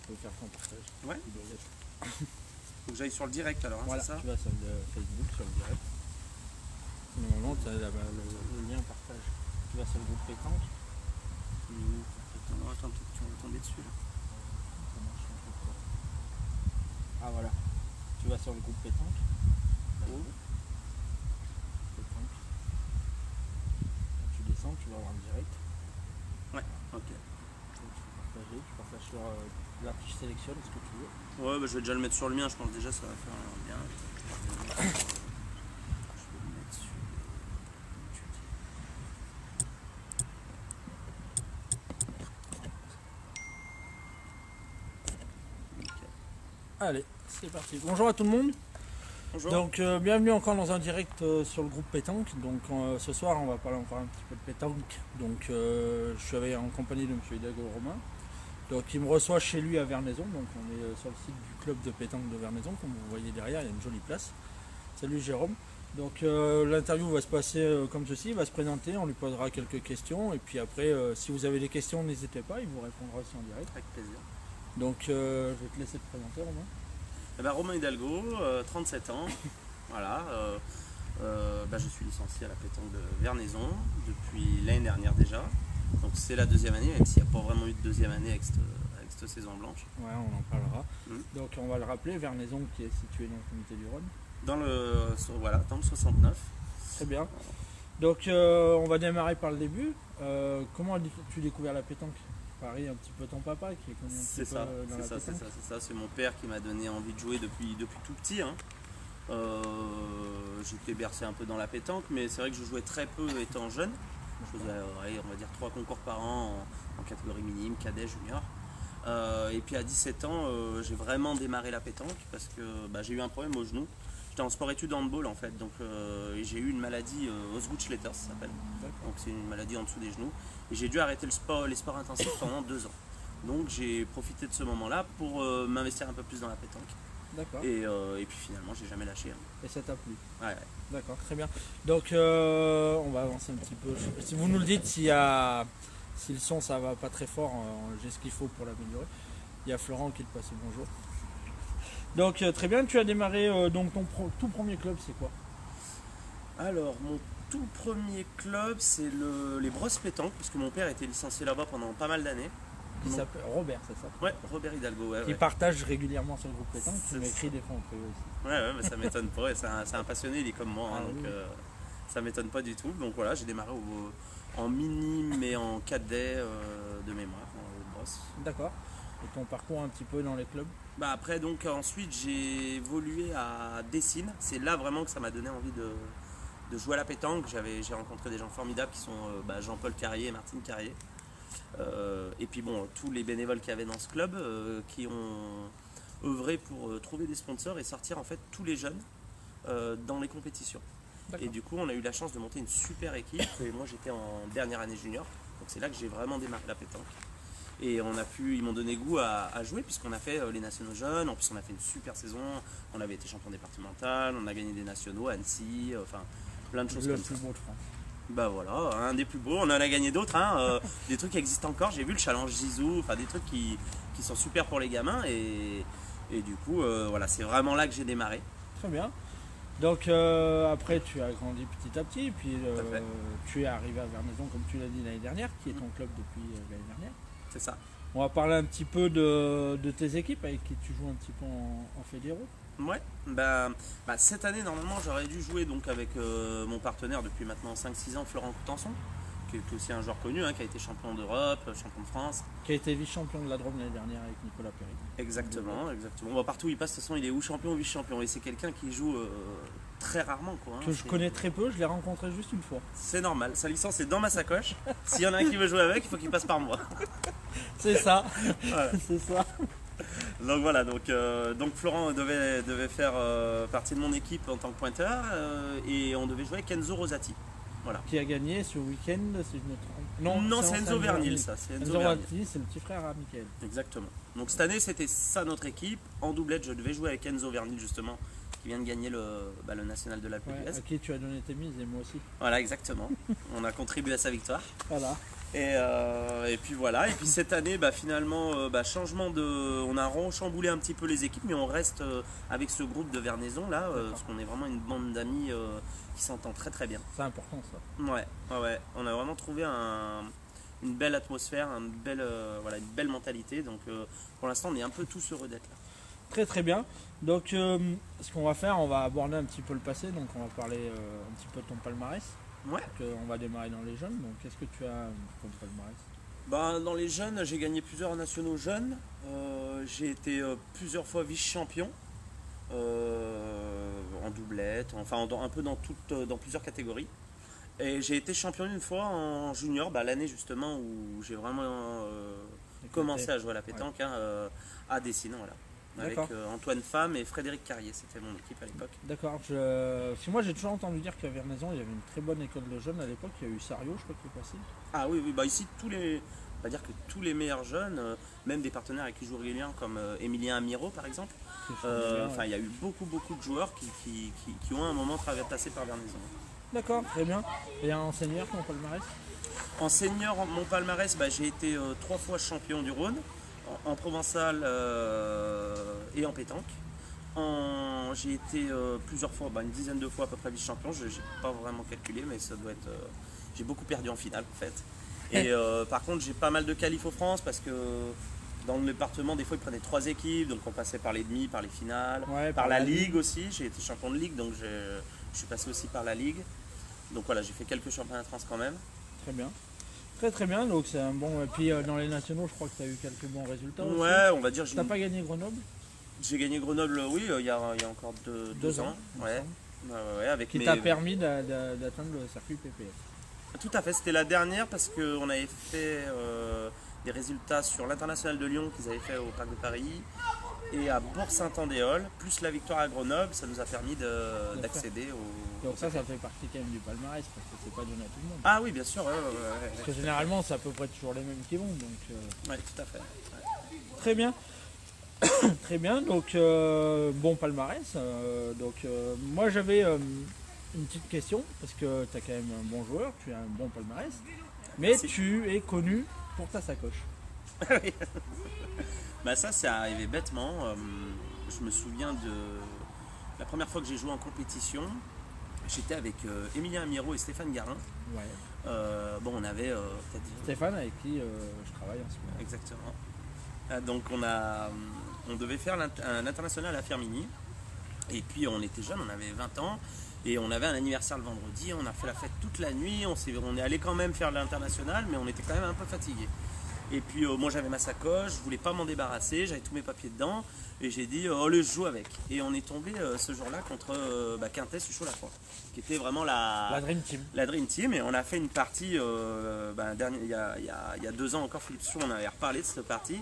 peux faire ton partage. Ouais. Il doit y être. Faut que j'aille sur le direct alors, hein, Voilà, c'est ça? tu vas sur le Facebook, sur le direct. Normalement, tu as le lien partage. Tu vas sur le groupe pétanque. Non, attends, peut-être que tu vas tomber dessus là. Ça marche un peu quoi. Ah voilà. Tu vas sur le groupe pétanque. Oh. Pétanque. Quand tu descends, tu vas avoir le direct. Ouais, ok. Tu partages sur la fiche sélectionne ce que tu veux. Ouais, bah, je vais déjà le mettre sur le mien, je pense déjà ça va faire bien. Je vais le mettre sur Allez, c'est parti. Bonjour à tout le monde. Bonjour. Donc bienvenue encore dans un direct sur le groupe pétanque. Donc ce soir on va parler encore un petit peu de pétanque. Donc je suis en compagnie de M. Hidalgo Romain. Donc il me reçoit chez lui à Vernaison. Donc on est sur le site du club de pétanque de Vernaison. Comme vous voyez derrière, il y a une jolie place. Salut Jérôme. Donc l'interview va se passer comme ceci, il va se présenter, on lui posera quelques questions et puis après si vous avez des questions n'hésitez pas, il vous répondra aussi en direct. Avec plaisir. Donc je vais te laisser te présenter Romain. Eh ben, Romain Hidalgo, 37 ans. Voilà. Je suis licencié à la pétanque de Vernaison depuis l'année dernière déjà. Donc c'est la deuxième année, même s'il n'y a pas vraiment eu de deuxième année avec cette saison blanche. Ouais, on en parlera. Mmh. Donc on va le rappeler, Vernaison qui est situé dans le comité du Rhône. Dans le 69. Très bien. Donc on va démarrer par le début. Comment as-tu découvert la pétanque? Pareil, un petit peu ton papa qui est connu un petit peu dans la pétanque. C'est ça. C'est mon père qui m'a donné envie de jouer depuis tout petit. Hein. J'étais bercé un peu dans la pétanque, mais c'est vrai que je jouais très peu étant jeune. Je faisais, on va dire 3 concours par an en catégorie minime, cadet, junior. Et puis à 17 ans, j'ai vraiment démarré la pétanque parce que j'ai eu un problème au genou. J'étais en sport-études handball en fait, donc j'ai eu une maladie Osgood-Schletter, ça s'appelle. Donc c'est une maladie en dessous des genoux. Et j'ai dû arrêter les sports intensifs pendant 2 ans. Donc j'ai profité de ce moment-là pour m'investir un peu plus dans la pétanque. D'accord. Et puis finalement, j'ai jamais lâché. Hein. Et ça t'a plu? Ouais. D'accord, très bien. Donc on va avancer un petit peu. Si vous nous le dites, si le son ça va pas très fort, j'ai ce qu'il faut pour l'améliorer. Il y a Florent qui te passe le bonjour. Donc très bien, tu as démarré donc ton tout premier club, c'est quoi? Alors mon tout premier club, c'est les Brosses Pétanque, parce que mon père était licencié là-bas pendant pas mal d'années. Qui s'appelle Robert, c'est ça? Ouais, Robert Hidalgo. Ouais, qui partage régulièrement sur le groupe pétanque, qui C'est m'écrit des fois en privé aussi. Ouais, mais ça m'étonne pas. C'est un passionné, il est comme moi, hein, Ah, donc oui. ça m'étonne pas du tout. Donc voilà, j'ai démarré en minime et en cadet de mémoire, en brosse. D'accord. Et ton parcours un petit peu dans les clubs? Après, donc ensuite, j'ai évolué à Dessines. C'est là vraiment que ça m'a donné envie de jouer à la pétanque. J'ai rencontré des gens formidables qui sont Jean-Paul Carrier et Martine Carrier. Et puis bon, tous les bénévoles qu'il y avait dans ce club qui ont œuvré pour trouver des sponsors et sortir en fait tous les jeunes dans les compétitions. Et du coup, on a eu la chance de monter une super équipe. Et moi, j'étais en dernière année junior, donc c'est là que j'ai vraiment démarré la pétanque. Et ils m'ont donné goût à jouer puisqu'on a fait les nationaux jeunes. En plus, on a fait une super saison. On avait été champion départemental, on a gagné des nationaux à Annecy, enfin plein de choses comme ça. Le plus beau de France. Bah voilà, un des plus beaux. On en a gagné d'autres, hein, des trucs qui existent encore. J'ai vu le challenge Zizou, enfin des trucs qui sont super pour les gamins. Et du coup, voilà, c'est vraiment là que j'ai démarré. Très bien. Donc après, tu as grandi petit à petit, puis tu es arrivé à Vernaison, comme tu l'as dit l'année dernière, qui est ton club depuis l'année dernière. C'est ça. On va parler un petit peu de tes équipes avec qui tu joues un petit peu en fédéraux. Ouais, cette année normalement j'aurais dû jouer donc avec mon partenaire depuis maintenant 5-6 ans, Florent Coutençon, qui est aussi un joueur connu, hein, qui a été champion d'Europe, champion de France. Qui a été vice-champion de la Drôme l'année dernière avec Nicolas Perry. Exactement. Bon, partout où il passe, de toute façon il est ou champion ou vice-champion. Et c'est quelqu'un qui joue très rarement. Quoi, hein. Que je connais très peu, je l'ai rencontré juste une fois. C'est normal, sa licence est dans ma sacoche. S'il y en a un qui veut jouer avec, il faut qu'il passe par moi. C'est ça, Voilà. c'est ça. Donc voilà, donc Florent devait faire partie de mon équipe en tant que pointeur et on devait jouer avec Enzo Rosati. Voilà. Qui a gagné ce week-end, si je me trompe. Non, c'est Enzo Vernil, ça. C'est Enzo Vernil, c'est le petit frère à Mickaël. Exactement. Donc cette année, c'était ça notre équipe. En doublette, je devais jouer avec Enzo Vernil, justement, qui vient de gagner le national de l'Alpe d'Huez. À qui tu as donné tes mises et moi aussi. Voilà, exactement. On a contribué à sa victoire. Voilà. Et puis voilà, et puis cette année finalement changement on a rechamboulé un petit peu les équipes, mais on reste avec ce groupe de Vernaison là, parce qu'on est vraiment une bande d'amis qui s'entend très très bien. C'est important ça. Ouais, on a vraiment trouvé une belle atmosphère, une belle mentalité, donc pour l'instant on est un peu tous heureux d'être là. Très très bien. Donc ce qu'on va faire, on va aborder un petit peu le passé, donc on va parler un petit peu de ton palmarès. Ouais. Donc, on va démarrer dans les jeunes, donc qu'est-ce que tu as comme palmarès? Dans les jeunes, j'ai gagné plusieurs nationaux jeunes, j'ai été plusieurs fois vice-champion en doublette, enfin un peu dans plusieurs catégories. Et j'ai été champion une fois en junior, l'année justement où j'ai vraiment commencé à jouer à la pétanque, à Dessines, voilà. Avec Antoine Femme et Frédéric Carrier, c'était mon équipe à l'époque. D'accord, si moi j'ai toujours entendu dire qu'à Vernaison il y avait une très bonne école de jeunes à l'époque, il y a eu Sario, je crois, qui est passé. Ah oui, ici on va dire que tous les meilleurs jeunes, même des partenaires avec qui je joue régulièrement comme Emilien Amiro par exemple, il y a eu beaucoup de joueurs qui ont à un moment passé par Vernaison. D'accord, très bien. Et en senior, ton palmarès? En senior, mon palmarès, j'ai été 3 fois champion du Rhône, en provençal et en pétanque. J'ai été plusieurs fois, une dizaine de fois à peu près vice-champion, je n'ai pas vraiment calculé, mais ça doit être... j'ai beaucoup perdu en finale en fait. Et par contre j'ai pas mal de qualifs aux France parce que dans le département des fois ils prenaient 3 équipes, donc on passait par les demi, par les finales, par la ligue aussi, j'ai été champion de ligue, donc je suis passé aussi par la ligue. Donc voilà, j'ai fait quelques championnats de France quand même. Très bien. Très très bien, donc c'est un bon... Et puis dans les nationaux, je crois que tu as eu quelques bons résultats aussi. Ouais, on va dire... Tu n'as pas gagné Grenoble? J'ai gagné Grenoble, oui, il y a encore 2 ans. Ouais, avec qui t'a permis d'atteindre le circuit PPF. Tout à fait, c'était la dernière parce qu'on avait fait des résultats sur l'international de Lyon qu'ils avaient fait au Parc de Paris et à Bourg-Saint-Andéol, plus la victoire à Grenoble, ça nous a permis d'accéder au... Donc ça fait partie quand même du palmarès parce que c'est pas donné à tout le monde. Ah oui, bien sûr, Parce que généralement c'est à peu près toujours les mêmes qui vont. Donc, Oui, tout à fait. Ouais. Très bien. Très bien, donc bon palmarès. Moi j'avais une petite question, parce que tu as quand même un bon joueur, tu as un bon palmarès, mais merci. Tu es connu pour ta sacoche. Oui. Ça c'est arrivé bêtement. Je me souviens de la première fois que j'ai joué en compétition, j'étais avec Emilien Amiro et Stéphane Garin. Ouais. On avait Stéphane avec qui je travaille en ce moment. Exactement. Donc on devait faire un international à Firminy. Et puis on était jeunes, on avait 20 ans. Et on avait un anniversaire le vendredi, on a fait la fête toute la nuit. On est allé quand même faire l'international, mais on était quand même un peu fatigué. Et puis moi j'avais ma sacoche, je voulais pas m'en débarrasser, j'avais tous mes papiers dedans. Et j'ai dit, je joue avec. Et on est tombé ce jour-là contre Quintès Suchot-Lafroy, qui était vraiment la Dream Team. La Dream Team. Et on a fait une partie, il y a 2 ans encore, Philippe Suchot, on avait reparlé de cette partie.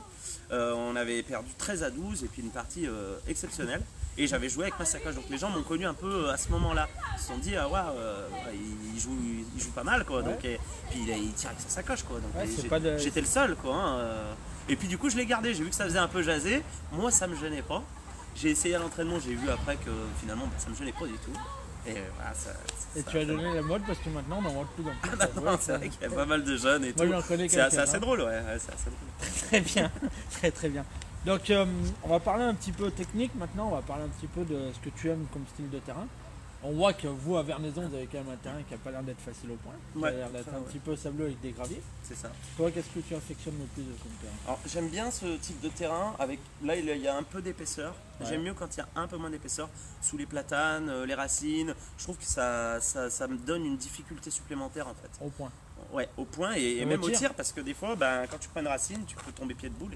On avait perdu 13-12 et puis une partie exceptionnelle. Et j'avais joué avec ma sacoche, donc les gens m'ont connu un peu à ce moment-là. Ils se sont dit, il joue pas mal, quoi. Ouais. Donc, et puis il tire avec sa sacoche, quoi. Donc, j'étais le seul, quoi. Et puis du coup, je l'ai gardé. J'ai vu que ça faisait un peu jaser. Moi, ça me gênait pas. J'ai essayé à l'entraînement. J'ai vu après que finalement, ça me gênait pas du tout. Et voilà, tu as donné la mode parce que maintenant, on en voit de plus en plus. C'est vrai qu'il y a pas mal de jeunes et moi, tout. C'est assez drôle, ouais. C'est assez drôle. Très bien, très très bien. Donc on va parler un petit peu technique maintenant, on va parler un petit peu de ce que tu aimes comme style de terrain. On voit que vous à Vernaison vous avez quand même un terrain qui n'a pas l'air d'être facile au point, qui a l'air d'être un petit peu sableux avec des graviers. C'est ça. Toi, qu'est-ce que tu affectionnes le plus de ton terrain? Alors j'aime bien ce type de terrain, là il y a un peu d'épaisseur. Ouais. J'aime mieux quand il y a un peu moins d'épaisseur, sous les platanes, les racines. Je trouve que ça me donne une difficulté supplémentaire en fait. Au point. Ouais, au point et même au tir, parce que des fois quand tu prends une racine, tu peux tomber pied de boule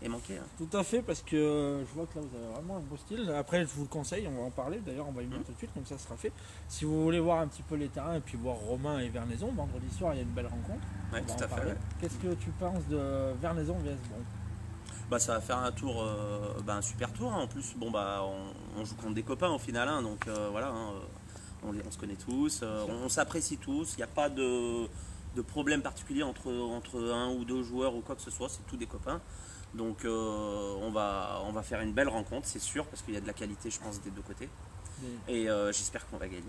et manquer. Tout à fait, parce que je vois que là vous avez vraiment un beau style. Après je vous le conseille, on va en parler, d'ailleurs on va y venir tout de suite, comme ça sera fait. Si vous voulez voir un petit peu les terrains et puis voir Romain et Vernaison, vendredi soir il y a une belle rencontre. Ouais, tout à fait. Ouais. Qu'est-ce que tu penses de Vernaison vs Bron? Ça va faire un tour, un super tour. En plus, on joue contre des copains au final, donc voilà, on se connaît tous, on s'apprécie tous, il n'y a pas de problème particulier entre un ou deux joueurs ou quoi que ce soit, c'est tous des copains. Donc on va faire une belle rencontre, c'est sûr, parce qu'il y a de la qualité, je pense, des deux côtés. Et j'espère qu'on va gagner.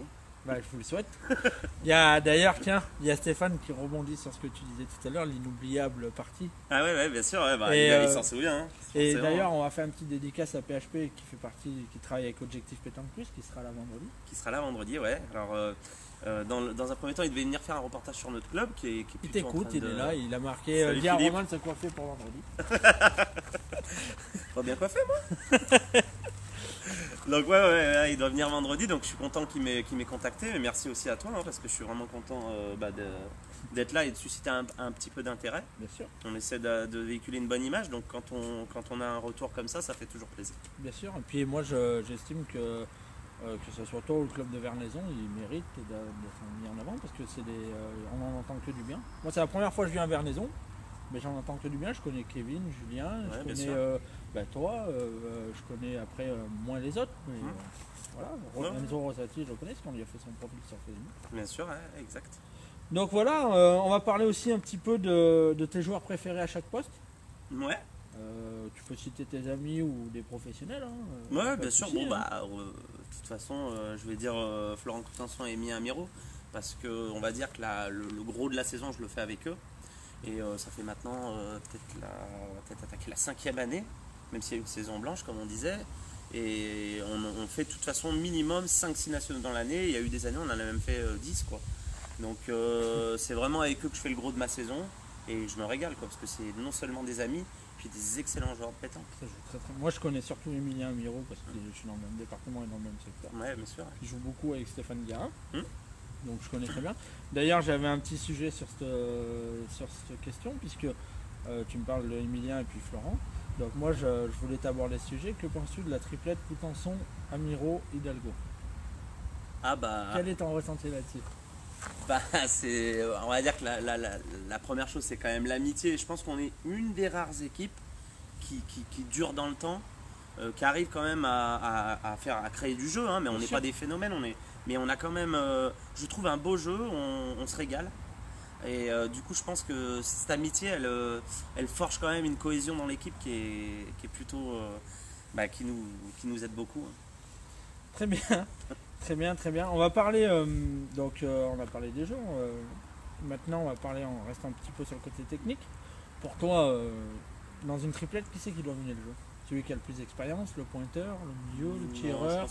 Bah, je vous le souhaite. Il y a d'ailleurs, tiens, il y a Stéphane qui rebondit sur ce que tu disais tout à l'heure, l'inoubliable partie. Ah ouais, bien sûr, ouais, bah, Et, il s'en souvient. Hein, Et forcément. d'ailleurs, on va faire une petite dédicace à PHP qui fait partie, qui travaille avec Objectif Pétanque Plus, qui sera là vendredi. Qui sera là vendredi, ouais. Alors, dans un premier temps, il devait venir faire un reportage sur notre club qui est Il plutôt t'écoute, il est là, il a marqué Salut, dis à Philippe. Romain de se coiffer pour vendredi. Pas bien coiffé, moi. Donc ouais, il doit venir vendredi, donc je suis content qu'il m'ait contacté, mais merci aussi à toi, hein, parce que je suis vraiment content d'être là et de susciter un petit peu d'intérêt. Bien sûr, On essaie de véhiculer une bonne image, donc quand on a un retour comme ça fait toujours plaisir. bien sûr. Et puis moi, j'estime que ce soit toi ou le club de Vernaison, il mérite d'être mis en avant parce que on n'en entend que du bien. Moi, c'est la première fois que je viens à Vernaison, mais j'en entends que du bien. Je connais Kevin, Julien, Ouais, je bien connais toi, je connais après moins les autres. Mais voilà, Ouais. Enzo Rosati, je le connais parce qu'on lui a fait son profil sur Facebook. Bien sûr, ouais, exact. Donc voilà, on va parler aussi un petit peu de tes joueurs préférés à chaque poste. Ouais, Tu peux citer tes amis ou des professionnels. Hein, ouais, pas bien de sûr. souci, Bon, hein. de toute façon, je vais dire Florent Coutençon et Emi Amiro, parce que on va dire que le gros de la saison, je le fais avec eux. Et ça fait maintenant peut-être attaquer la 5e année, même s'il y a eu une saison blanche, comme on disait. Et on fait de toute façon minimum 5-6 nationaux dans l'année. Il y a eu des années, on en a même fait 10, quoi. Donc c'est vraiment avec eux que je fais le gros de ma saison. Et je me régale, quoi, parce que c'est non seulement des amis, puis des excellents joueurs de pétanque. Ça joue très, très... Moi, je connais surtout Emilien Miro parce que je suis dans le même département et dans le même secteur. Ouais, bien sûr. Il joue beaucoup avec Stéphane Guérin, Hmm. donc je connais très bien. D'ailleurs, j'avais un petit sujet sur cette question, puisque tu me parles de Emilien et puis Florent. Donc moi, je voulais t'aborder ce sujet. Que penses-tu de la triplette Coutençon, Amiro, Hidalgo? Ah bah, Quel est ton ressenti là-dessus? on va dire que la première chose, c'est quand même l'amitié. Je pense qu'on est une des rares équipes qui dure dans le temps, qui arrive quand même à créer du jeu, hein, mais on Bien n'est sûr. pas des phénomènes, mais on a quand même, je trouve, un beau jeu, on se régale. Et du coup, je pense que cette amitié, elle forge quand même une cohésion dans l'équipe qui est plutôt, qui nous aide beaucoup, hein. Très bien, très bien, très bien. On va parler, on a parlé des jeux. Maintenant, on reste un petit peu sur le côté technique. Pour toi, dans une triplette, qui c'est qui doit mener le jeu? Celui qui a le plus d'expérience, le pointeur, le milieu, le Non, tireur,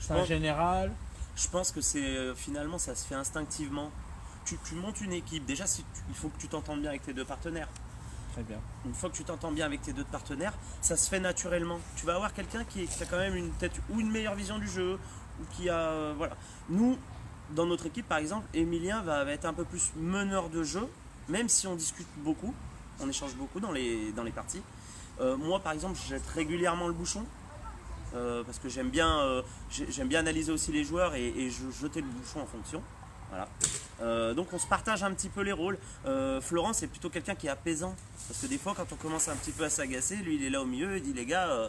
je c'est un pense- général. Je pense que finalement ça se fait instinctivement. Tu montes une équipe, déjà il faut que tu t'entendes bien avec tes deux partenaires. Très bien. Une fois que tu t'entends bien avec tes deux partenaires, ça se fait naturellement. Tu vas avoir quelqu'un qui a quand même peut-être ou une meilleure vision du jeu, ou qui a. Voilà. Nous, dans notre équipe par exemple, Emilien va être un peu plus meneur de jeu, même si on discute beaucoup, on échange beaucoup dans les parties. Moi par exemple, je jette régulièrement le bouchon. Parce que j'aime bien analyser aussi les joueurs et jeter le bouchon en fonction. Voilà. Donc on se partage un petit peu les rôles. Florent, c'est plutôt quelqu'un qui est apaisant. Parce que des fois, quand on commence un petit peu à s'agacer, lui il est là au milieu, il dit les gars,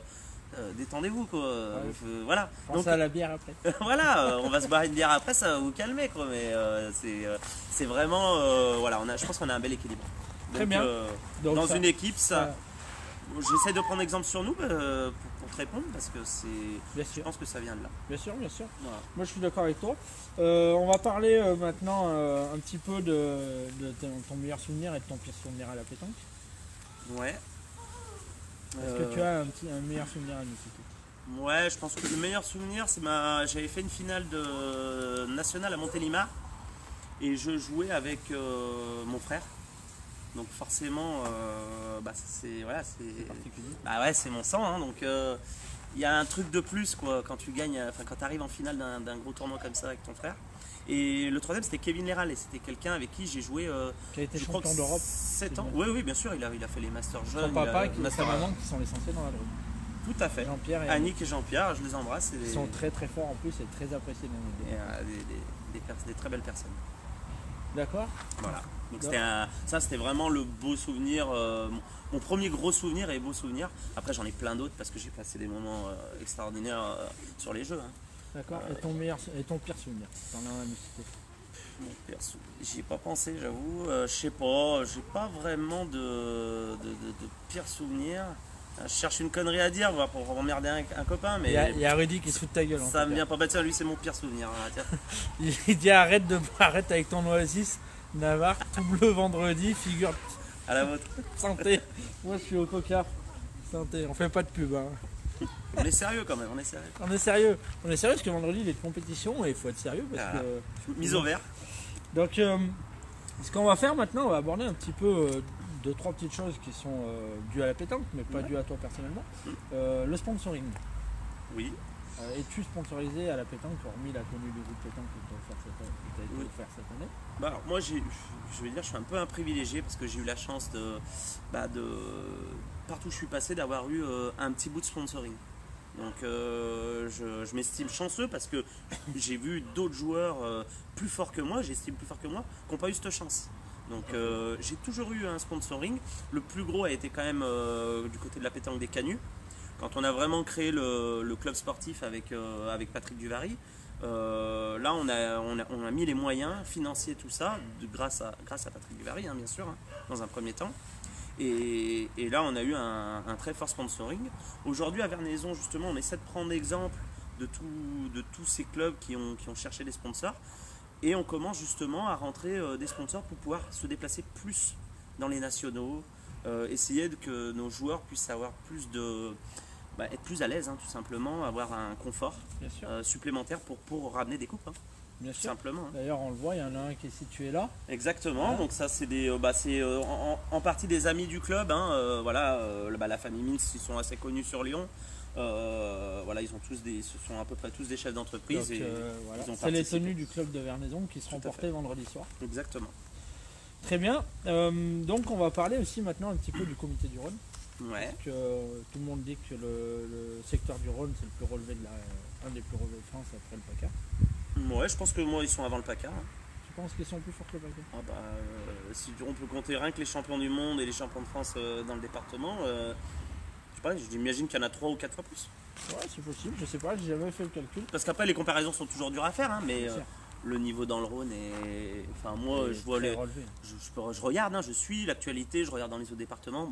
détendez-vous quoi. Voilà. Pense à la bière après. Voilà, on va se boire une bière après, ça va vous calmer quoi. Mais c'est vraiment, voilà, je pense qu'on a un bel équilibre. Très bien. Donc dans ça- une équipe, ça- j'essaie de prendre exemple sur nous pour te répondre parce que Bien je sûr, pense que ça vient de là. bien sûr, bien sûr. Voilà. Moi, je suis d'accord avec toi. On va parler maintenant un petit peu de ton meilleur souvenir et de ton pire souvenir à la pétanque. Ouais. Est-ce que tu as un meilleur souvenir à nous citer? Ouais, je pense que le meilleur souvenir, j'avais fait une finale de nationale à Montélimar et je jouais avec mon frère. Donc forcément, c'est Particulier. bah ouais, c'est mon sang, hein, donc il y a un truc de plus quoi quand tu gagnes, quand tu arrives en finale d'un gros tournoi comme ça avec ton frère. Et le troisième, c'était Kevin Léral et c'était quelqu'un avec qui j'ai joué. Qui a été je crois champion que d'Europe. 7 ans. Oui, bien sûr, il a fait les Masters Son jeunes. papa il a- et sa maman qui sont l'essentiel dans la Drôme. Tout à fait. Jean-Pierre et Annick et Jean-Pierre, je les embrasse. Ils sont très très forts en plus et très appréciés dans le et, des très belles personnes. D'accord. Voilà. Donc Ouais. c'était vraiment le beau souvenir, mon premier gros souvenir et beau souvenir. Après j'en ai plein d'autres parce que j'ai passé des moments extraordinaires sur les jeux, hein. D'accord. Et ton pire souvenir? T'en as un à nous citer. Mon pire J'y ai pas pensé, j'avoue. Je sais pas, j'ai pas vraiment de pire souvenir. Je cherche une connerie à dire pour emmerder un copain, mais Il y a Rudy qui se fout de ta gueule. ça me vient pas. Bah tiens, lui c'est mon pire souvenir. Hein, tiens. Il dit arrête avec ton Oasis, Navarre, tout bleu vendredi, figure À la vôtre. santé. Moi je suis au coca. Santé, on fait pas de pub. Hein. On est sérieux quand même, on est sérieux. On est sérieux. On est sérieux parce que vendredi il est de compétition et il faut être sérieux parce Voilà. que. Mise au vert. Donc ce qu'on va faire maintenant, on va aborder un petit peu deux, trois petites choses qui sont dues à la pétanque, mais pas dues à toi personnellement. Le sponsoring. Oui. Es-tu sponsorisé à la pétanque, hormis la tenue du groupe pétanque qui t'a été offert cette année? Bah alors moi je vais dire je suis un peu un privilégié parce que j'ai eu la chance de partout où je suis passé d'avoir eu un petit bout de sponsoring. Donc je m'estime chanceux parce que j'ai vu d'autres joueurs plus forts que moi, j'estime plus forts que moi, qui n'ont pas eu cette chance. Donc j'ai toujours eu un sponsoring. Le plus gros a été quand même du côté de la pétanque des Canuts. Quand on a vraiment créé le club sportif avec Patrick Duvary, là on a mis les moyens financiers, tout ça, grâce à Patrick Duvary, hein, bien sûr, hein, dans un premier temps. Et là on a eu un très fort sponsoring. Aujourd'hui à Vernaison justement on essaie de prendre l'exemple de tous ces clubs qui ont cherché des sponsors. Et on commence justement à rentrer des sponsors pour pouvoir se déplacer plus dans les nationaux, essayer que nos joueurs puissent avoir être plus à l'aise, hein, tout simplement, avoir un confort supplémentaire pour ramener des coupes. Hein, Bien tout sûr. simplement. Hein. D'ailleurs, on le voit, il y en a un qui est situé là. Exactement. Donc ça, c'est en partie des amis du club. Hein, la famille Mintz, ils sont assez connus sur Lyon. Ils ont ce sont à peu près tous des chefs d'entreprise. C'est les tenues du club de Vernaison qui seront portées vendredi soir. Exactement. Très bien. Donc on va parler aussi maintenant un petit peu du comité du Rhône. Ouais. Parce que tout le monde dit que le secteur du Rhône c'est un des plus relevés de France après le PACA. Ouais, je pense que moi ils sont avant le PACA. Hein. Tu penses qu'ils sont plus forts que le PACA? Si on peut compter rien que les champions du monde et les champions de France dans le département, j'imagine qu'il y en a 3 ou 4 fois plus. Ouais, c'est possible, je sais pas, j'ai jamais fait le calcul. Parce qu'après les comparaisons sont toujours dures à faire, hein, mais le niveau dans le Rhône est. Enfin moi je vois je regarde, hein, je suis l'actualité, je regarde dans les autres départements,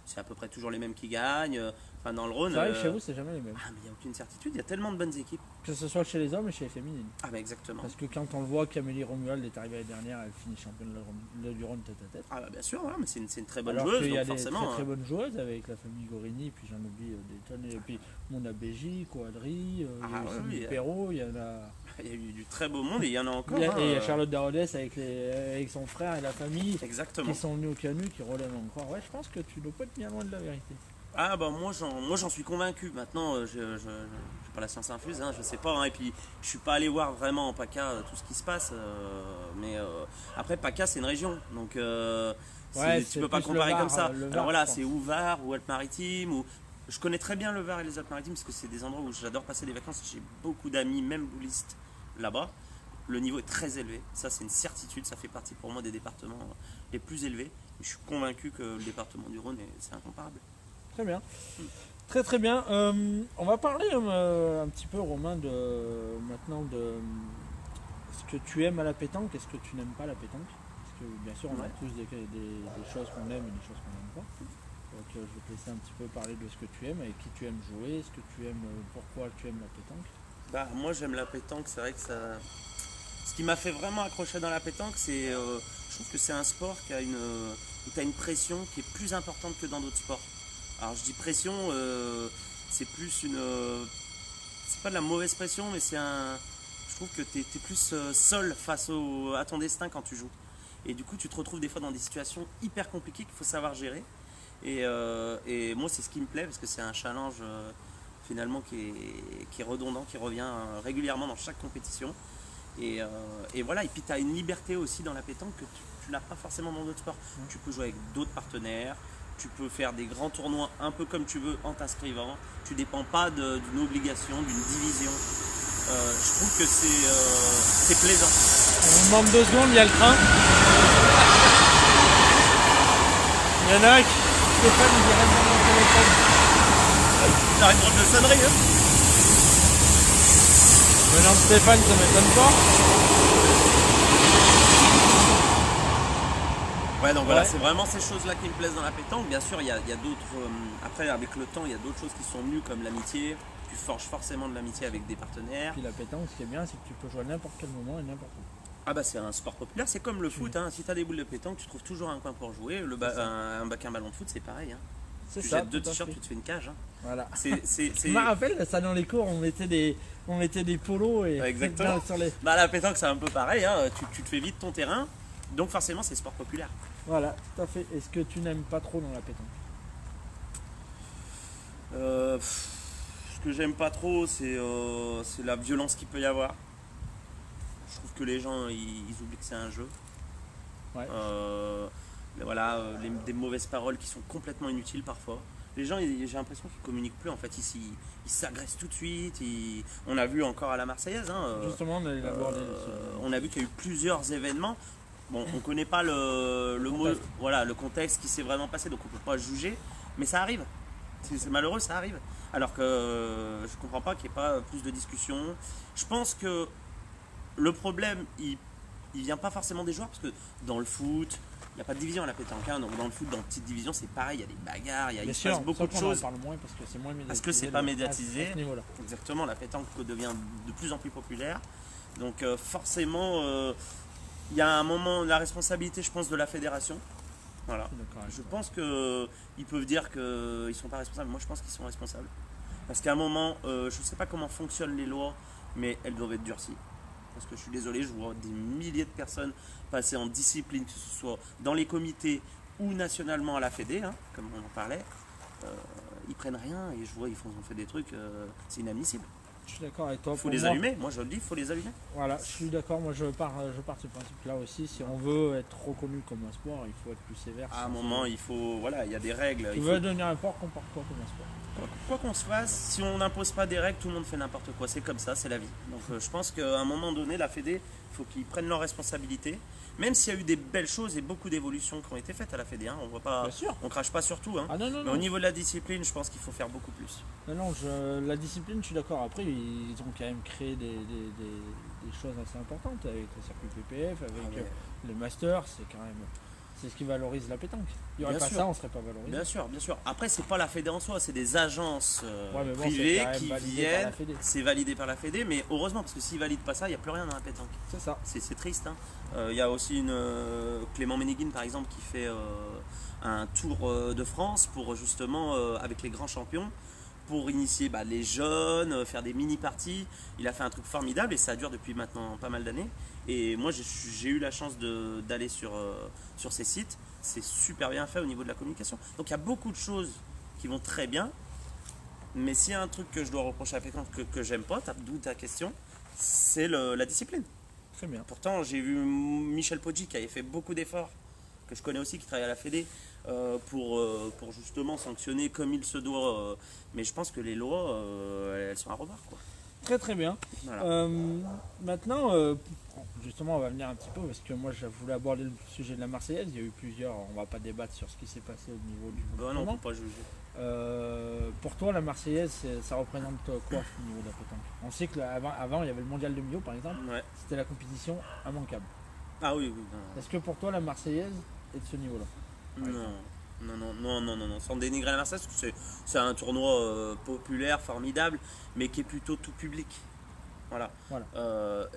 c'est à peu près toujours les mêmes qui gagnent. Enfin dans le Rhône. C'est vrai que chez vous c'est jamais les mêmes. Ah mais il n'y a aucune certitude, il y a tellement de bonnes équipes. Que ce soit chez les hommes et chez les féminines. Ah bah exactement. Parce que quand on le voit qu'Amélie Romuald est arrivée l'année dernière, elle finit championne du Rhône tête à tête. Ah bah bien sûr, ouais, mais c'est une très bonne Alors joueuse. qu'il y a donc des forcément, très bonnes joueuses avec la famille Gorini, puis j'en oublie des tonnes. Et puis Mona Béji, Quadri, Perrault, il y en a. Il y a eu du très beau monde et il y en a encore. Et il y a Charlotte Darodès avec son frère et la famille. Exactement. Qui sont venus au Canut, qui relèvent encore. Ouais, je pense que tu dois pas être bien loin de la vérité. Ah bah moi j'en suis convaincu. Maintenant je pas la science infuse, hein, je sais pas. Hein, et puis je suis pas allé voir vraiment en PACA tout ce qui se passe. Mais après PACA c'est une région, donc tu peux pas comparer comme ça. Alors voilà, c'est ou Var ou Alpes-Maritimes. Je connais très bien le Var et les Alpes-Maritimes parce que c'est des endroits où j'adore passer des vacances. J'ai beaucoup d'amis, même boulistes là-bas. Le niveau est très élevé, ça c'est une certitude, ça fait partie pour moi des départements les plus élevés. Je suis convaincu que le département du Rhône c'est incomparable. Très bien. Très très bien. On va parler un petit peu, Romain, maintenant de ce que tu aimes à la pétanque et ce que tu n'aimes pas à la pétanque. Parce que bien sûr, on a tous des choses qu'on aime et des choses qu'on n'aime pas. Donc je vais te laisser un petit peu parler de ce que tu aimes, avec qui tu aimes jouer, ce que tu aimes, pourquoi tu aimes la pétanque. Moi j'aime la pétanque, c'est vrai que ça... Ce qui m'a fait vraiment accrocher dans la pétanque, c'est je trouve que c'est un sport où tu as une pression qui est plus importante que dans d'autres sports. Alors je dis pression, c'est plus c'est pas de la mauvaise pression, mais je trouve que tu es plus seul face à ton destin quand tu joues. Et du coup tu te retrouves des fois dans des situations hyper compliquées qu'il faut savoir gérer. Et moi c'est ce qui me plaît parce que c'est un challenge finalement qui est redondant, qui revient régulièrement dans chaque compétition. Et voilà, et puis tu as une liberté aussi dans la pétanque que tu n'as pas forcément dans d'autres sports. Tu peux jouer avec d'autres partenaires, tu peux faire des grands tournois un peu comme tu veux en t'inscrivant. Tu ne dépends pas d'une obligation, d'une division. Je trouve que c'est plaisant. On vous demande 2 secondes, il y a le train. Il y en a un qui... Stéphane, il dirait dans mon téléphone. T'arrêtes de sonnerie, hein. Venant de Stéphane, ça m'étonne pas. Ouais, donc voilà, Ouais. c'est vraiment ces choses-là qui me plaisent dans la pétanque. Bien sûr, il y a d'autres. Après, avec le temps, il y a d'autres choses qui sont venues comme l'amitié. Tu forges forcément de l'amitié avec des partenaires. Puis la pétanque, ce qui est bien, c'est que tu peux jouer à n'importe quel moment et n'importe où. Ah bah c'est un sport populaire, c'est comme le foot, hein. Si tu as des boules de pétanque, tu trouves toujours un coin pour jouer. Un ballon de foot, c'est pareil. Hein. C'est Tu ça. jettes deux tout à t-shirts, fait. tu te fais une cage. Hein. Voilà. C'est. Je me rappelle, ça dans les cours, on mettait des polos et Exactement. sur les. Bah la pétanque, c'est un peu pareil. Hein. Tu te fais vite ton terrain. Donc forcément, c'est sport populaire. Voilà, tout à fait. Est-ce que tu n'aimes pas trop dans la pétanque? Ce que j'aime pas trop, c'est la violence qu'il peut y avoir. Je trouve que les gens, ils oublient que c'est un jeu. Ouais. Mais voilà, des mauvaises paroles qui sont complètement inutiles parfois. Les gens, j'ai l'impression qu'ils communiquent plus. En fait, ils s'agressent tout de suite. On a vu encore à la Marseillaise. Hein, Justement, on allait l'aborder. on a vu qu'il y a eu plusieurs événements. Bon, on ne connaît pas le contexte qui s'est vraiment passé, donc on ne peut pas juger. Mais ça arrive. C'est malheureux, ça arrive. Alors que je ne comprends pas qu'il n'y ait pas plus de discussion. Je pense que le problème, il vient pas forcément des joueurs, parce que dans le foot, il n'y a pas de division à la pétanque. Hein, donc dans le foot, dans petite division, c'est pareil, il y a des bagarres, il se passe beaucoup de choses. On en parle moins parce que c'est moins médiatisé. Parce que c'est pas médiatisé. À ce niveau-là. Exactement, la pétanque devient de plus en plus populaire. Donc forcément, il y a un moment, la responsabilité, je pense, de la fédération. Voilà. Je pense qu'ils peuvent dire qu'ils ne sont pas responsables. Moi, je pense qu'ils sont responsables. Parce qu'à un moment, je ne sais pas comment fonctionnent les lois, mais elles doivent être durcies. Parce que je suis désolé, je vois des milliers de personnes passer en discipline, que ce soit dans les comités ou nationalement à la Fédé, hein, comme on en parlait. Ils prennent rien et je vois, ils ont fait des trucs, c'est inadmissible. Je suis d'accord avec toi. Il faut les allumer, moi je le dis, il faut les allumer. Voilà, je suis d'accord, moi je pars de ce principe-là aussi. Si on veut être reconnu comme un sport, il faut être plus sévère. À un moment, il faut, voilà, il y a des règles. Tu veux devenir un sport, comporte-toi comme un sport. Quoi qu'on se fasse, si on n'impose pas des règles, tout le monde fait n'importe quoi. C'est comme ça, c'est la vie. Donc je pense qu'à un moment donné, la Fédé, il faut qu'ils prennent leurs responsabilités. Même s'il y a eu des belles choses et beaucoup d'évolutions qui ont été faites à la Fédé, hein, on voit pas, Bien sûr. on crache pas sur tout. Hein. Ah non, non, Mais non. au niveau de la discipline, je pense qu'il faut faire beaucoup plus. Non, la discipline, je suis d'accord. Après, ils ont quand même créé des choses assez importantes avec le circuit PPF, avec les masters. C'est ce qui valorise la pétanque. Il n'y aurait Bien pas sûr. ça, on ne serait pas valorisé. Bien sûr, bien sûr. Après, c'est pas la Fédé en soi, c'est des agences Ouais, mais bon, privées c'est quand même qui validé par la viennent. Fédé. C'est validé par la Fédé, mais heureusement, parce que s'ils valident pas ça, il n'y a plus rien dans la pétanque. C'est ça. C'est triste. Hein. Il y a aussi Clément Ménéguine, par exemple, qui fait un tour de France pour justement, avec les grands champions, pour initier les jeunes, faire des mini-parties. Il a fait un truc formidable et ça dure depuis maintenant pas mal d'années. Et moi, j'ai eu la chance d'aller sur ces sites. C'est super bien fait au niveau de la communication. Donc il y a beaucoup de choses qui vont très bien. Mais s'il y a un truc que je dois reprocher à la pétanque que j'aime pas, d'où ta question, c'est la discipline. Très bien. Pourtant, j'ai vu Michel Poggi qui avait fait beaucoup d'efforts, que je connais aussi, qui travaille à la Fédé, pour justement sanctionner comme il se doit. Mais je pense que les lois, elles sont à revoir, quoi. Très très bien. Voilà. Maintenant, justement, on va venir un petit peu parce que moi, je voulais aborder le sujet de la Marseillaise. Il y a eu plusieurs. On va pas débattre sur ce qui s'est passé au niveau du Non, on gouvernement. ne peut pas juger. Pour toi, la Marseillaise, ça représente quoi au niveau de la pétanque? On sait que avant, il y avait le mondial de Millau, par exemple. Ouais. C'était la compétition immanquable. Ah oui, oui. Non. Est-ce que pour toi, la Marseillaise est de ce niveau-là? Non, sans dénigrer la Marseillaise, parce que c'est un tournoi populaire, formidable, mais qui est plutôt tout public. Voilà.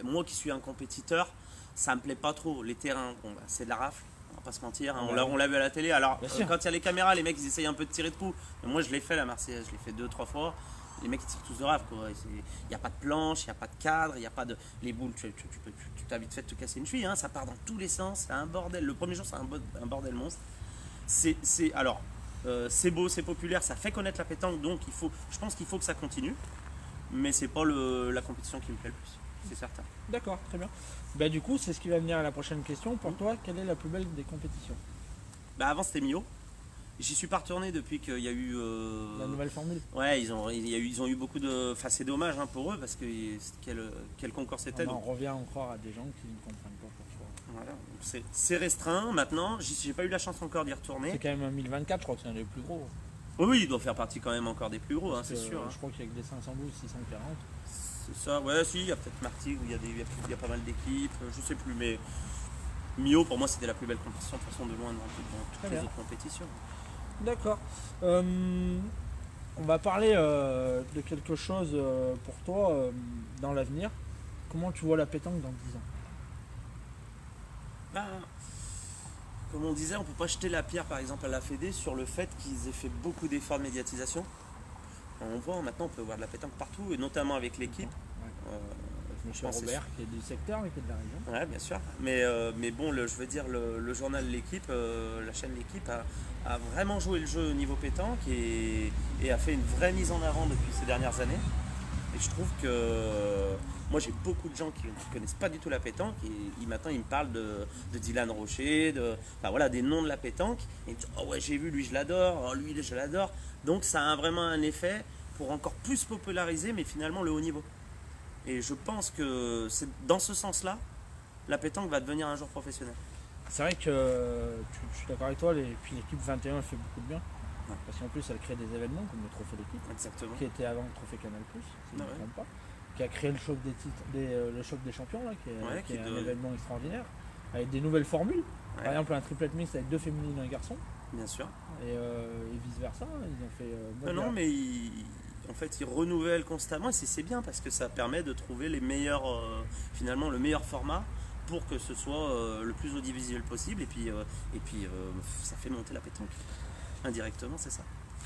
Moi qui suis un compétiteur, ça me plaît pas trop. Les terrains, c'est de la rafle, on va pas se mentir, hein. On l'a vu à la télé. Alors quand il y a les caméras, les mecs ils essayent un peu de tirer de coup. Mais moi je l'ai fait la Marseillaise, je l'ai fait 2-3 fois. Les mecs ils tirent tous de rafle, quoi. Il n'y a pas de planche, il n'y a pas de cadre, il n'y a pas de. Les boules, tu t'as vite fait de te casser une cheville, hein. Ça part dans tous les sens, c'est un bordel. Le premier jour c'est un bordel monstre. C'est beau, c'est populaire, ça fait connaître la pétanque, donc je pense qu'il faut que ça continue. Mais c'est pas la compétition qui me plaît le plus, c'est certain. D'accord, très bien. Du coup, c'est ce qui va venir à la prochaine question. Pour toi, quelle est la plus belle des compétitions? Avant c'était Millau. J'y suis pas retourné depuis qu'il y a eu. La nouvelle formule? Ouais, ils ont eu beaucoup de. Enfin, c'est dommage pour eux parce que quel concours c'était. On en revient encore à des gens qui ne comprennent pas pourquoi. Voilà, c'est restreint maintenant. J'ai pas eu la chance encore d'y retourner. C'est quand même un 1024, je crois que c'est un des plus gros. Oui, il doit faire partie quand même encore des plus gros, hein, c'est sûr. Je crois qu'il y a que des 512, 640. C'est ça, ouais, si, il y a peut-être Martigues où il y a pas mal d'équipes, je sais plus, mais Millau, pour moi, c'était la plus belle compétition de toute façon de loin dans toutes Très les bien. autres compétitions. D'accord. On va parler de quelque chose pour toi dans l'avenir. Comment tu vois la pétanque dans 10 ans? Bah, comme on disait, on peut pas jeter la pierre par exemple à la Fédé sur le fait qu'ils aient fait beaucoup d'efforts de médiatisation. On voit maintenant, on peut voir de la pétanque partout, et notamment avec l'équipe. Ouais. Euh, Monsieur franchement, c'est Robert, qui est du secteur et qui est de la région. Ouais, bien sûr. Mais bon, je veux dire, le journal L'équipe, la chaîne L'équipe a vraiment joué le jeu au niveau pétanque et a fait une vraie mise en avant depuis ces dernières années. Et je trouve que moi, j'ai beaucoup de gens qui ne connaissent pas du tout la pétanque et maintenant, ils me parlent de Dylan Rocher, enfin, voilà, des noms de la pétanque. Et ils me disent, oh ouais, j'ai vu, lui, je l'adore, oh, lui, je l'adore. Donc, ça a vraiment un effet pour encore plus populariser, mais finalement, le haut niveau. Et je pense que c'est dans ce sens-là, la pétanque va devenir un jour professionnel. C'est vrai que je suis d'accord avec toi, puis l'équipe 21 elle fait beaucoup de bien. Ouais. Parce qu'en plus elle crée des événements comme le trophée d'équipe, Exactement. qui était avant le trophée Canal+, si je ne Ah me ouais. trompe pas, qui a créé le choc des titres, le choc des champions, là, qui est un événement extraordinaire, avec des nouvelles formules. Ouais. Par exemple un triplet mix avec 2 féminines et un garçon, Bien sûr. et vice versa, ils ont fait... Non, mais en fait, ils renouvellent constamment et c'est bien parce que ça permet de trouver les meilleurs, finalement, le meilleur format pour que ce soit le plus audiovisuel possible et puis ça fait monter la pétanque. Indirectement, c'est ça.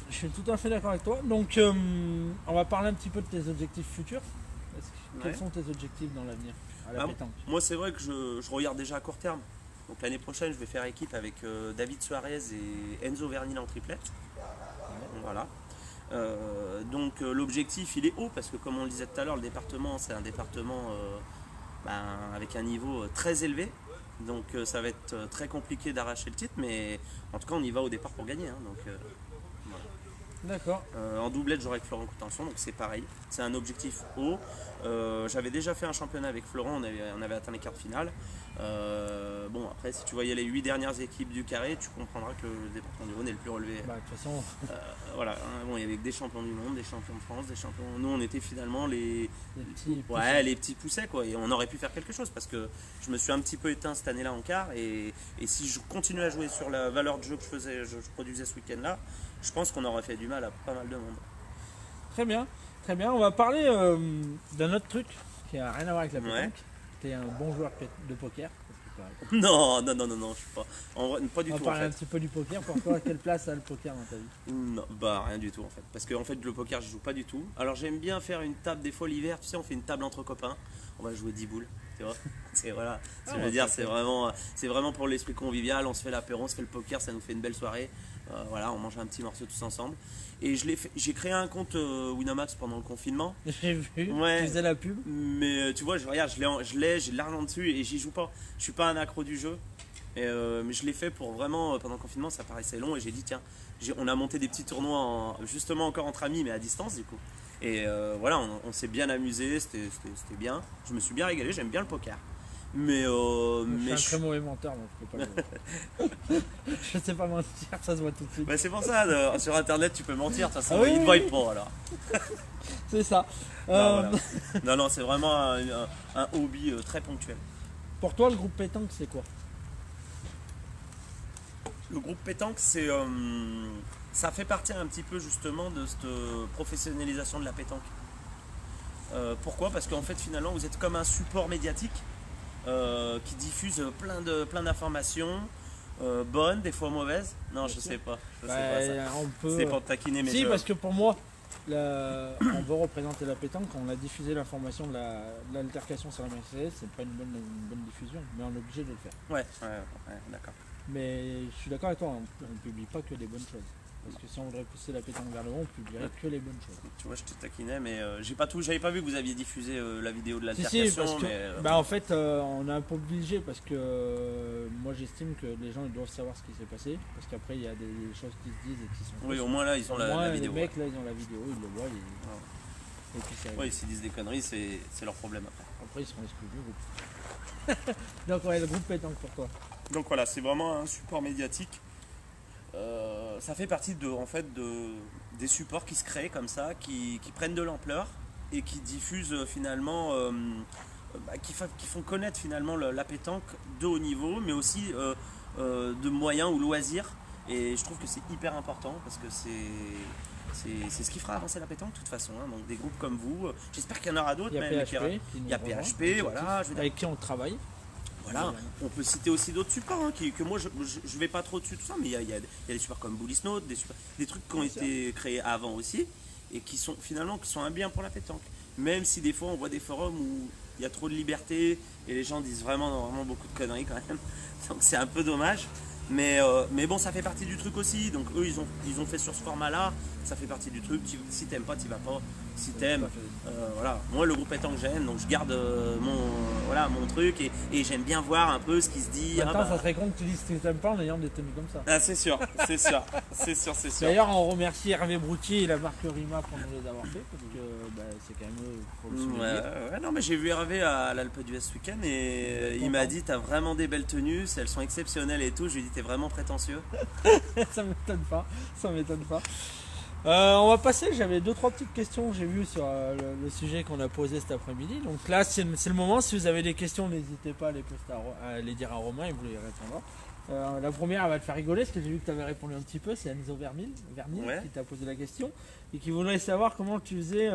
Je suis tout à fait d'accord avec toi. Donc on va parler un petit peu de tes objectifs futurs. Quels Ouais. sont tes objectifs dans l'avenir à la Ah, pétanque? Moi, c'est vrai que je regarde déjà à court terme. Donc l'année prochaine, je vais faire équipe avec David Suarez et Enzo Vernil en triplette. Voilà. Donc l'objectif, il est haut parce que comme on le disait tout à l'heure, le département, c'est un département avec un niveau très élevé. Donc ça va être très compliqué d'arracher le titre, mais en tout cas, on y va au départ pour gagner. Hein. Donc, voilà. D'accord. En doublette, j'aurai avec Florent Coutançon, donc c'est pareil. C'est un objectif haut. J'avais déjà fait un championnat avec Florent, on avait atteint les quarts de finale. Bon, après, si tu voyais les 8 dernières équipes du carré, tu comprendras que le département du Rhône est le plus relevé. Bah, de toute façon, Voilà, hein, bon, il y avait des champions du monde, des champions de France, des champions. Nous, on était finalement les petits. les petits poussets, quoi. Et on aurait pu faire quelque chose parce que je me suis un petit peu éteint cette année-là en quart. Et si je continue à jouer sur la valeur de jeu que je produisais ce week-end-là, je pense qu'on aurait fait du mal à pas mal de monde. Très bien, très bien. On va parler d'un autre truc qui n'a rien à voir avec la pétanque. Ouais. Tu es un bon joueur de poker. Non, je suis pas. En vrai, pas du On va tout en parler un fait. petit peu du poker. Pour toi, quelle place a le poker dans ta vie? Non, bah rien du tout en fait. Parce que en fait, le poker, je joue pas du tout. Alors j'aime bien faire une table des fois l'hiver. Tu sais, on fait une table entre copains. On va jouer 10 boules. Tu vois, c'est voilà. Je veux dire, c'est vraiment pour l'esprit convivial. On se fait l'apéro, on se fait le poker, ça nous fait une belle soirée. Voilà, on mange un petit morceau tous ensemble. Et j'ai créé un compte Winamax pendant le confinement. J'ai vu, Ouais. tu faisais la pub. Mais tu vois, regarde, j'ai de l'argent dessus et j'y joue pas. Je suis pas un accro du jeu. Mais je l'ai fait pour vraiment, pendant le confinement, ça paraissait long et j'ai dit, tiens, on a monté des petits tournois justement encore entre amis, mais à distance du coup. Et voilà, on s'est bien amusé, c'était bien. Je me suis bien régalé, j'aime bien le poker. Mais Je suis un très mauvais menteur, donc je peux pas le Je sais pas mentir, ça se voit tout de suite. bah, c'est pour ça, sur internet tu peux mentir, de toute façon, Ah oui, ils ne oui, voient pas alors. C'est ça. Non, voilà. non, c'est vraiment un hobby très ponctuel. Pour toi, le groupe pétanque, c'est quoi? Le groupe pétanque, ça fait partie un petit peu justement de cette professionnalisation de la pétanque. Pourquoi? Parce qu'en fait, finalement, vous êtes comme un support médiatique qui diffuse plein d'informations, bonnes, des fois mauvaises. Non, je sais pas. Je sais pas ça. On peut... C'est pour te taquiner, mais Si, parce que pour moi, on veut représenter la pétanque. On a diffusé l'information de l'altercation sur la Mercedes, c'est pas une bonne diffusion, mais on est obligé de le faire. Ouais, d'accord. Mais je suis d'accord avec toi, on ne publie pas que des bonnes choses. Parce que si on voudrait pousser la pétanque vers le haut, on publierait que les bonnes choses. Tu vois, je te taquinais, mais j'avais pas vu que vous aviez diffusé la vidéo de Si, l'altercation. parce que, mais, en fait, on est un peu obligé parce que moi j'estime que les gens ils doivent savoir ce qui s'est passé. Parce qu'après, il y a des choses qui se disent et qui sont oui, fausses. au moins là, ils ont la vidéo. Les mecs, là, ils ont la vidéo, ils le voient. Et puis ça. Oui, s'ils disent des conneries, c'est leur problème après. Après, ils seront exclus du groupe. Donc, ouais, le groupe pétanque pour toi. Donc voilà, c'est vraiment un support médiatique. Ça fait partie des supports qui se créent comme ça, qui prennent de l'ampleur et qui diffusent finalement qui font connaître finalement la pétanque de haut niveau, mais aussi de moyens ou loisirs. Et je trouve que c'est hyper important parce que c'est ce qui fera avancer la pétanque de toute façon. Hein. Donc des groupes comme vous, j'espère qu'il y en aura d'autres. Il y a même, PHP, il y a PHP, voilà. Avec qui on travaille. Voilà, on peut citer aussi d'autres supports que moi je vais pas trop dessus tout ça, mais il y a des supports comme Bully Snow, des trucs qui ont été créés avant aussi et qui sont finalement un bien pour la pétanque. Même si des fois on voit des forums où il y a trop de liberté et les gens disent vraiment beaucoup de conneries quand même, donc c'est un peu dommage. Mais bon, ça fait partie du truc aussi. Donc eux, ils ont fait sur ce format-là. Ça fait partie du truc. Si t'aimes pas, t'y vas pas. Si t'aimes, voilà. Moi, le groupe pétanque j'aime, donc je garde mon truc et j'aime bien voir un peu ce qui se dit. Maintenant, ça serait con que tu dises que tu t'aimes pas en ayant des tenues comme ça. Ah, c'est sûr. D'ailleurs, on remercie Hervé Broutier et la marque Rima pour nous les avoir fait parce que c'est quand même eux pour le souligner. Ouais, non, mais j'ai vu Hervé à l'Alpe d'Huez ce week-end et il m'a dit t'as vraiment des belles tenues, elles sont exceptionnelles et tout. Je lui ai dit t'es vraiment prétentieux. Ça m'étonne pas. On va passer, j'avais 2-3 petites questions que j'ai vues sur le sujet qu'on a posé cet après-midi. Donc là, c'est le moment. Si vous avez des questions, n'hésitez pas à les poster à les dire à Romain, il vous les répondra. La première, elle va te faire rigoler, parce que j'ai vu que tu avais répondu un petit peu. C'est Enzo Vermil qui t'a posé la question et qui voudrait savoir comment tu faisais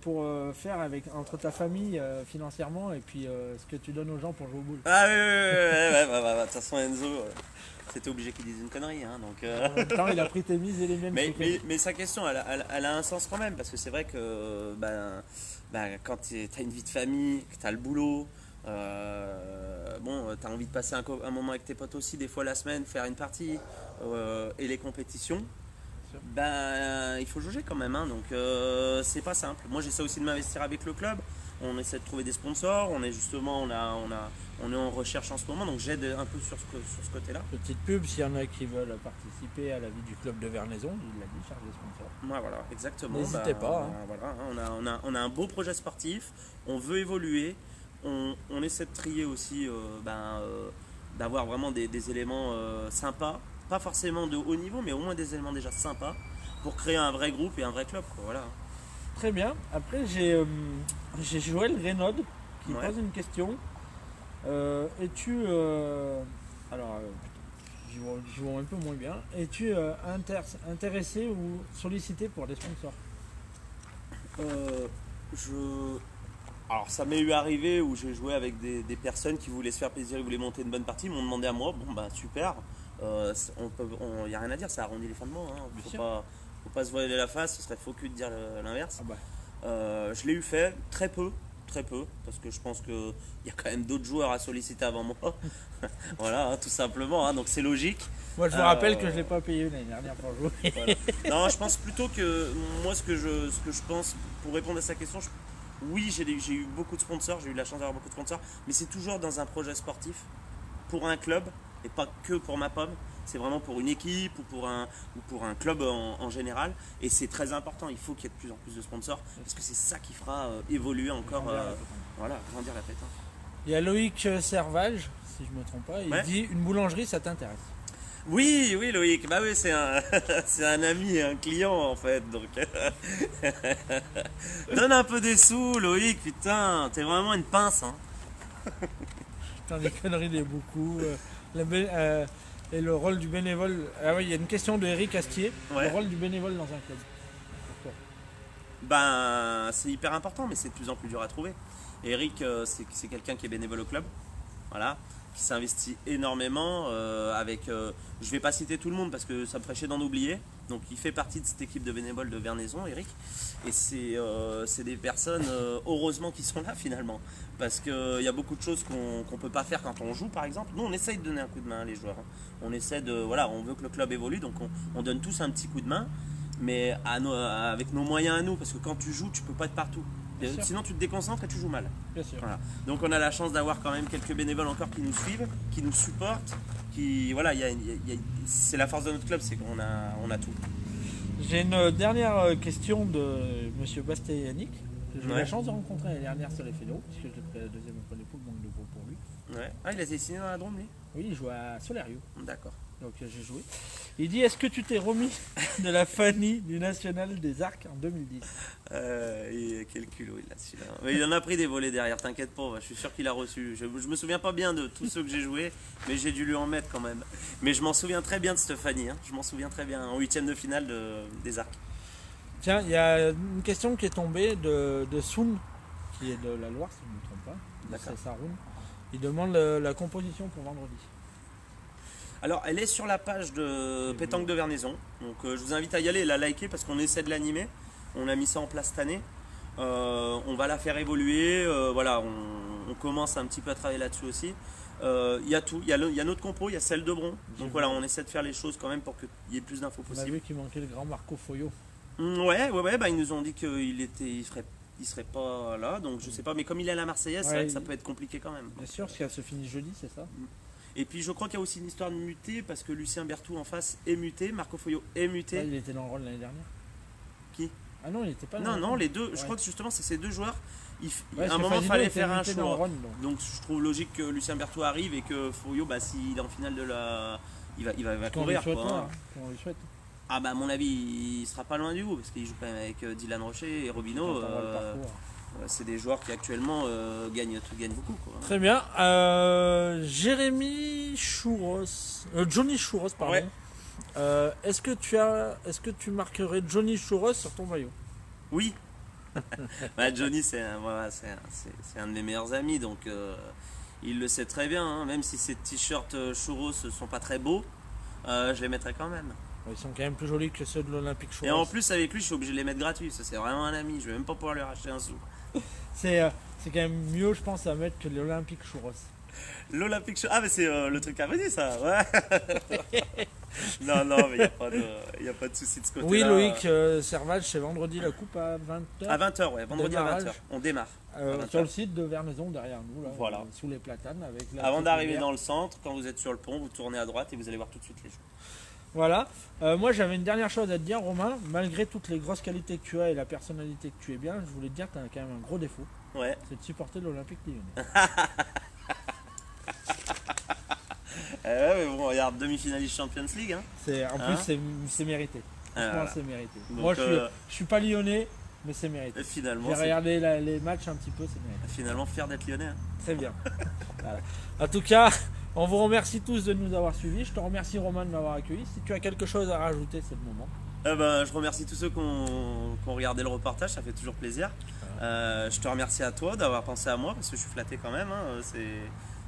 pour faire entre ta famille financièrement et puis ce que tu donnes aux gens pour jouer au boule. Ah ouais, de toute façon Enzo, c'était obligé qu'il dise une connerie. Hein, donc, En même temps, il a pris tes mises et les miennes. Mais sa question, elle a un sens quand même, parce que c'est vrai que quand tu as une vie de famille, que tu as le boulot, tu as envie de passer un moment avec tes potes aussi, des fois la semaine, faire une partie, et les compétitions, il faut jauger quand même. Hein, donc c'est pas simple. Moi j'essaie aussi de m'investir avec le club. On essaie de trouver des sponsors. On est en recherche en ce moment, donc j'aide un peu sur ce côté-là. Petite pub, s'il y en a qui veulent participer à la vie du club de Vernaison, il l'a dit, charge des sponsors. Voilà, exactement. N'hésitez pas. Hein. Voilà, on a un beau projet sportif, on veut évoluer, on essaie de trier aussi, d'avoir vraiment des éléments sympas, pas forcément de haut niveau, mais au moins des éléments déjà sympas pour créer un vrai groupe et un vrai club. Quoi, voilà. Très bien. Après, j'ai Joël Reynaud qui pose une question. Es-tu j'y vois un peu moins bien. Es-tu intéressé ou sollicité pour des sponsors? Alors ça m'est eu arrivé où j'ai joué avec des personnes qui voulaient se faire plaisir, qui voulaient monter une bonne partie, ils m'ont demandé à moi. Bon super. Il n'y a rien à dire, ça arrondit les fins de mois. Hein. Faut pas se voiler la face, ce serait faux cul de dire l'inverse. Je l'ai eu fait très peu, parce que je pense qu'il y a quand même d'autres joueurs à solliciter avant moi. Voilà, hein, tout simplement, hein, donc c'est logique. Moi je vous rappelle que je ne l'ai pas payé l'année dernière pour jouer. Voilà. Non, je pense plutôt que moi ce que je pense, pour répondre à sa question, oui j'ai eu beaucoup de sponsors, j'ai eu la chance d'avoir beaucoup de sponsors, mais c'est toujours dans un projet sportif, pour un club, et pas que pour ma pomme. C'est vraiment pour une équipe ou pour un club en général. Et c'est très important, il faut qu'il y ait de plus en plus de sponsors, parce que c'est ça qui fera évoluer encore, grandir la pétanque. Il y a Loïc Servage, si je ne me trompe pas, il dit une boulangerie, ça t'intéresse? Oui Loïc, oui c'est un ami et un client en fait, donc donne un peu des sous Loïc, putain, t'es vraiment une pince. Hein. Putain, les conneries des beaucoup. Et le rôle du bénévole. Ah oui, il y a une question de Eric Astier. Le rôle du bénévole dans un club. Pourquoi? C'est hyper important, mais c'est de plus en plus dur à trouver. Et Eric, c'est quelqu'un qui est bénévole au club, voilà, qui s'investit énormément. Je vais pas citer tout le monde parce que ça me ferait chier d'en oublier. Donc il fait partie de cette équipe de bénévoles de Vernaison, Eric. Et c'est des personnes, heureusement, qui sont là finalement. Parce qu'il y a beaucoup de choses qu'on peut pas faire quand on joue, par exemple. Nous, on essaye de donner un coup de main, les joueurs. Hein. On essaie on veut que le club évolue, donc on donne tous un petit coup de main, mais avec nos moyens à nous, parce que quand tu joues, tu peux pas être partout. Sinon, tu te déconcentres et tu joues mal. Bien sûr. Voilà. Donc, on a la chance d'avoir quand même quelques bénévoles encore qui nous suivent, qui nous supportent, c'est la force de notre club, c'est qu'on a tout. J'ai une dernière question de monsieur Bastet Yannick. J'ai eu la chance de rencontrer l'année dernière sur les fédéraux, puisque j'ai pris la deuxième épreuve des poules, donc de gros pour lui. Ouais. Ah, il a été signé dans la Drôme, lui? Oui, il joue à Solario. D'accord. donc j'ai joué. Il dit, est-ce que tu t'es remis de la Fanny du National des Arcs en 2010? Quel culot il a celui-là. Mais il en a pris des volets derrière, t'inquiète pas, je suis sûr qu'il a reçu. Je me souviens pas bien de tous ceux que j'ai joués, mais j'ai dû lui en mettre quand même. Mais je m'en souviens très bien de Stéphanie, hein. Je m'en souviens très bien, en 8ème de finale des Arcs. Tiens, il y a une question qui est tombée de Soun, qui est de la Loire, si je ne me trompe pas. D'accord. C'est Saroun. Il demande la composition pour vendredi. Alors, elle est sur la page de Pétanque de Vernaison. Donc, je vous invite à y aller et la liker parce qu'on essaie de l'animer. On a mis ça en place cette année. On va la faire évoluer. Voilà, on commence un petit peu à travailler là-dessus aussi. Il y a tout. Il y a notre compo, il y a celle de Bron. Donc voilà, on essaie de faire les choses quand même pour qu'il y ait plus d'infos On a possible. vu qu'il manquait le grand Marco Foyo. Ouais, bah, ils nous ont dit qu'il serait pas là. Donc je sais pas. Mais comme il est à la Marseillaise, c'est vrai que ça peut être compliqué quand même. Bien sûr, parce qu'elle se finit jeudi, c'est ça? Et puis je crois qu'il y a aussi une histoire de muté parce que Lucien Berthoud en face est muté, Marco Foyo est muté. Il était dans le rôle l'année dernière. Qui? Ah non, il était pas dans Non, le non, rôle. les deux. Je crois que justement c'est ces deux joueurs. Ouais, À un moment, il fallait faire un dans le choix. rôle, Donc je trouve logique que Lucien Berthoud arrive et que Foyo, bah, s'il est en finale de la. Il va qu'on lui courir. souhaite, Quoi, hein. qu'on lui souhaite. Ah bah à mon avis, il sera pas loin du bout parce qu'il joue quand même avec Dylan Rocher et Robino. Quand on voit le parcours. C'est des joueurs qui actuellement gagnent beaucoup. Quoi. Très bien. Jérémy Chouros, Johnny Chouros, pardon. Ouais. Est-ce que tu marquerais Johnny Chouros sur ton maillot? Oui. Bah, Johnny, c'est un de mes meilleurs amis, donc il le sait très bien. Hein, même si ces t-shirts Chouros ne sont pas très beaux, je les mettrai quand même. Ils sont quand même plus jolis que ceux de l'Olympique Chouros. Et en plus, avec lui, je suis obligé de les mettre gratuits. Ça, c'est vraiment un ami. Je vais même pas pouvoir lui racheter un sou. C'est quand même mieux, je pense, à mettre que l'Olympique Chouros. L'Olympique Chouros. Ah, mais c'est le truc à venir, ça. Ouais. non, mais il n'y a pas de souci de ce côté-là. Oui, Loïc Servage, c'est vendredi la coupe à 20h. À 20h, ouais. Vendredi à 20h. On démarre. Sur le site de Vernaison, derrière nous, là, voilà. sous les platanes. Avant d'arriver dans le centre, quand vous êtes sur le pont, vous tournez à droite et vous allez voir tout de suite les jeux. Voilà. Moi, j'avais une dernière chose à te dire, Romain. Malgré toutes les grosses qualités que tu as et la personnalité que tu es bien, je voulais te dire que tu as quand même un gros défaut. Ouais. C'est de supporter l'Olympique Lyonnais. Ouais, mais bon, regarde, demi-finaliste Champions League. Hein. En plus, c'est mérité. Franchement, voilà. c'est mérité. Donc, moi, je suis pas lyonnais, mais c'est mérité. Finalement, j'ai regardé les matchs un petit peu, c'est mérité. Finalement, fier d'être lyonnais. Hein. Très bien. Voilà. En tout cas, on vous remercie tous de nous avoir suivis. Je te remercie, Romain, de m'avoir accueilli. Si tu as quelque chose à rajouter, c'est le moment. Je remercie tous ceux qui ont regardé le reportage, ça fait toujours plaisir. Je te remercie à toi d'avoir pensé à moi parce que je suis flatté quand même. Hein.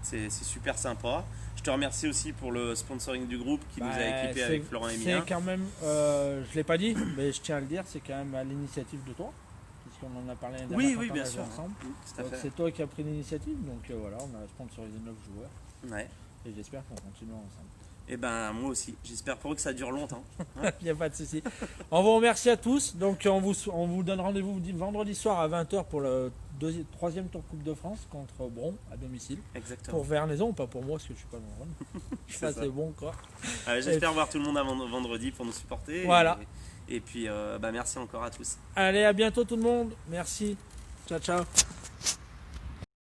C'est super sympa. Je te remercie aussi pour le sponsoring du groupe qui nous a équipés avec Florent et Emilien. C'est quand même, je ne l'ai pas dit, mais je tiens à le dire, c'est quand même à l'initiative de toi. Puisqu'on en a parlé l'année dernière. Oui, bien sûr. Ensemble. Tout à fait. C'est toi qui as pris l'initiative, donc voilà, on a sponsorisé 9 joueurs. Ouais. Et j'espère qu'on continuera ensemble. Et ben moi aussi, j'espère pour eux que ça dure longtemps. Il n'y a pas de souci. On vous remercie à tous. Donc on vous donne rendez-vous vendredi soir à 20h pour le troisième tour Coupe de France contre Bron à domicile. Exactement. Pour Vernaison, pas pour moi parce que je suis pas dans le rôle. Je suis pas assez bon quoi. J'espère voir tout le monde avant vendredi pour nous supporter. Voilà. Et puis merci encore à tous. Allez, à bientôt tout le monde. Merci. Ciao, ciao.